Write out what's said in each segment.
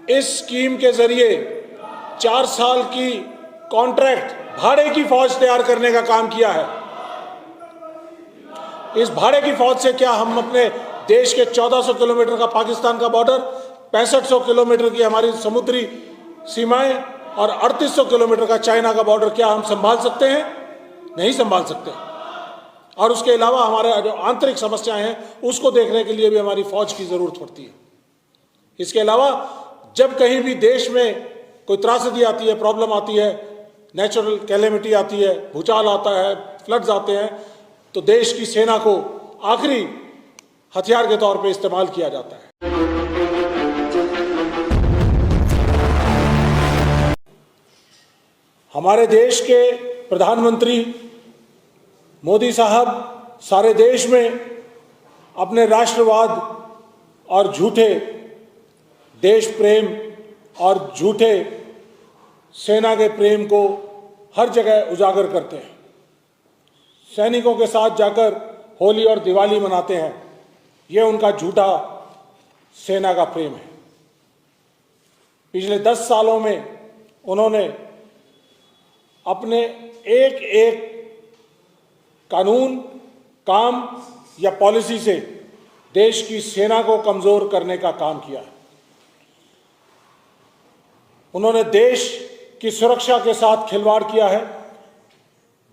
इस स्कीम के जरिए 4 साल की कॉन्ट्रैक्ट भाड़े की फौज तैयार करने का काम किया है। इस भाड़े की फौज से क्या हम अपने देश के 1400 किलोमीटर का पाकिस्तान का बॉर्डर, 6500 किलोमीटर की हमारी समुद्री सीमाएं और 3800 किलोमीटर का चाइना का बॉर्डर क्या हम संभाल सकते हैं? नहीं संभाल सकते। और उसके अलावा हमारे जो आंतरिक समस्याएं हैं उसको देखने के लिए भी हमारी फौज की जरूरत पड़ती है। इसके अलावा जब कहीं भी देश में कोई त्रासदी आती है, प्रॉब्लम आती है, नेचुरल कैलेमिटी आती है, भूचाल आता है, फ्लड्स आते हैं, तो देश की सेना को आखिरी हथियार के तौर पे इस्तेमाल किया जाता है। हमारे देश के प्रधानमंत्री मोदी साहब सारे देश में अपने राष्ट्रवाद और झूठे देश प्रेम और झूठे सेना के प्रेम को हर जगह उजागर करते हैं। सैनिकों के साथ जाकर होली और दिवाली मनाते हैं। ये उनका झूठा सेना का प्रेम है। पिछले 10 सालों में उन्होंने अपने एक एक कानून, काम या पॉलिसी से देश की सेना को कमजोर करने का काम किया है। उन्होंने देश की सुरक्षा के साथ खिलवाड़ किया है।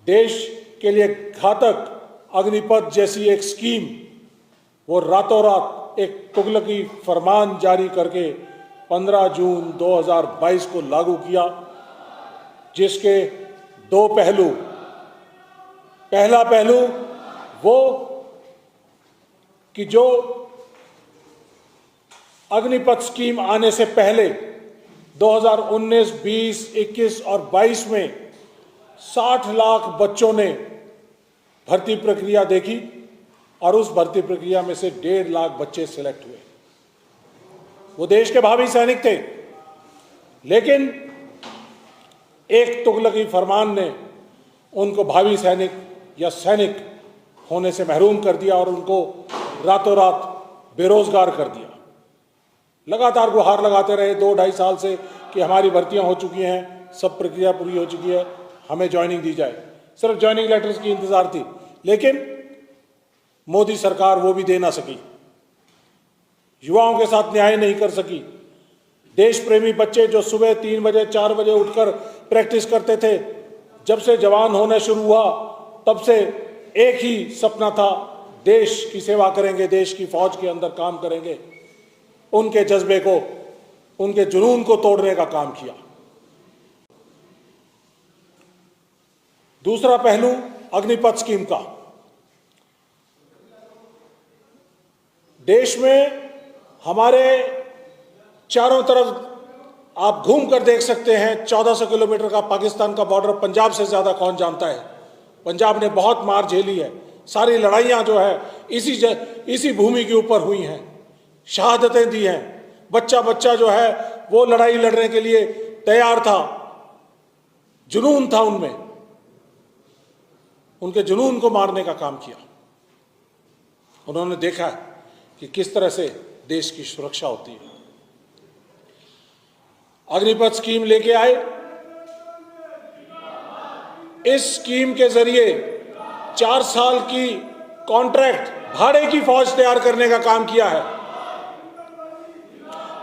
देश के लिए घातक अग्निपथ जैसी एक स्कीम वो रातों रात एक तुगलकी फरमान जारी करके 15 जून 2022 को लागू किया, जिसके 2 पहलू। पहला पहलू वो कि जो अग्निपथ स्कीम आने से पहले 2019, 20, 21 और 22 में 60 लाख बच्चों ने भर्ती प्रक्रिया देखी और उस भर्ती प्रक्रिया में से 1.5 लाख बच्चे सिलेक्ट हुए। वो देश के भावी सैनिक थे, लेकिन एक तुगलकी फरमान ने उनको भावी सैनिक या सैनिक होने से महरूम कर दिया और उनको रातों रात बेरोजगार कर दिया। लगातार गुहार लगाते रहे 2-2.5 साल से कि हमारी भर्तियां हो चुकी हैं, सब प्रक्रिया पूरी हो चुकी है, हमें ज्वाइनिंग दी जाए। सिर्फ ज्वाइनिंग लेटर्स की इंतजार थी, लेकिन मोदी सरकार वो भी दे ना सकी। युवाओं के साथ न्याय नहीं कर सकी। देश प्रेमी बच्चे जो सुबह 3 बजे 4 बजे उठकर प्रैक्टिस करते थे, जब से जवान होना शुरू हुआ तब से एक ही सपना था, देश की सेवा करेंगे, देश की फौज के अंदर काम करेंगे। उनके जज्बे को, उनके जुनून को तोड़ने का काम किया। दूसरा पहलू अग्निपथ स्कीम का। देश में हमारे चारों तरफ आप घूम कर देख सकते हैं, 1400 किलोमीटर का पाकिस्तान का बॉर्डर पंजाब से ज्यादा कौन जानता है। पंजाब ने बहुत मार झेली है। सारी लड़ाइयां जो है इसी भूमि के ऊपर हुई हैं, शहादतें दी हैं। बच्चा बच्चा जो है वो लड़ाई लड़ने के लिए तैयार था, जुनून था उनमें। उनके जुनून को मारने का काम किया। उन्होंने देखा कि किस तरह से देश की सुरक्षा होती है। अग्निपथ स्कीम लेके आए। इस स्कीम के जरिए 4 साल की कॉन्ट्रैक्ट भाड़े की फौज तैयार करने का काम किया है।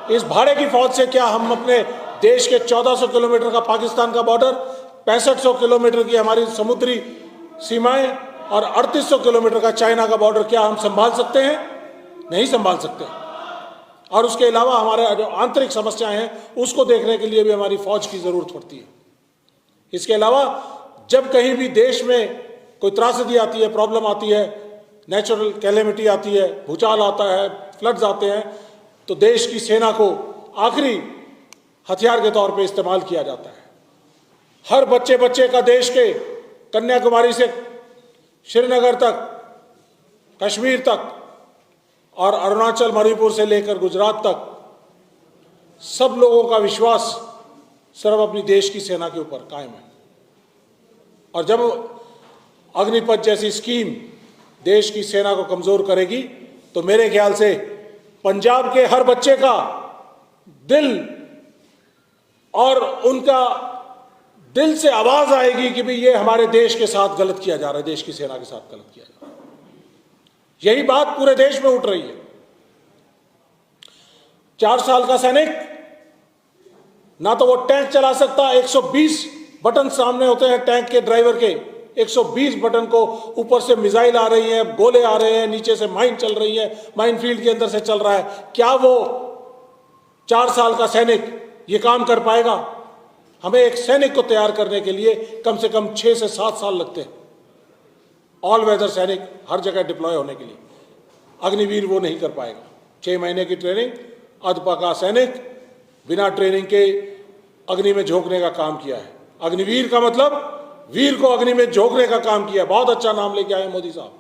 इस भाड़े की फौज से क्या हम अपने देश के 1400 किलोमीटर का पाकिस्तान का बॉर्डर, 6500 किलोमीटर की हमारी समुद्री सीमाएं और 3800 किलोमीटर का चाइना का बॉर्डर क्या हम संभाल सकते हैं? नहीं संभाल सकते। और उसके अलावा हमारे जो आंतरिक समस्याएं हैं उसको देखने के लिए भी हमारी फौज की जरूरत पड़ती है। इसके अलावा जब कहीं भी देश में कोई त्रासदी आती है, प्रॉब्लम आती है, नेचुरल कैलेमिटी आती है, भूचाल आता है, फ्लड्स आते हैं, तो देश की सेना को आखिरी हथियार के तौर पे इस्तेमाल किया जाता है। हर बच्चे बच्चे का देश के कन्याकुमारी से श्रीनगर तक, कश्मीर तक और अरुणाचल, मणिपुर से लेकर गुजरात तक सब लोगों का विश्वास सिर्फ अपनी देश की सेना के ऊपर कायम है। और जब अग्निपथ जैसी स्कीम देश की सेना को कमजोर करेगी तो मेरे ख्याल से पंजाब के हर बच्चे का दिल और उनका दिल से आवाज आएगी कि भाई ये हमारे देश के साथ गलत किया जा रहा है, देश की सेना के साथ गलत किया जा रहा है। यही बात पूरे देश में उठ रही है। 4 साल का सैनिक ना तो वो टैंक चला सकता, 120 बटन सामने होते हैं टैंक के ड्राइवर के, 120 बटन को ऊपर से मिसाइल आ रही है, गोले आ रहे हैं, नीचे से माइन चल रही है, माइन फील्ड के अंदर से चल रहा है। क्या वो 4 साल का सैनिक ये काम कर पाएगा? हमें एक सैनिक को तैयार करने के लिए कम से कम 6 से 7 साल लगते हैं, ऑल वेदर सैनिक हर जगह डिप्लॉय होने के लिए। अग्निवीर वो नहीं कर पाएगा। 6 महीने की ट्रेनिंग, अधपका सैनिक बिना ट्रेनिंग के अग्नि में झोंकने का काम किया है। अग्निवीर का मतलब वीर को अग्नि में झोंकने का काम किया। बहुत अच्छा नाम लेके आए मोदी साहब।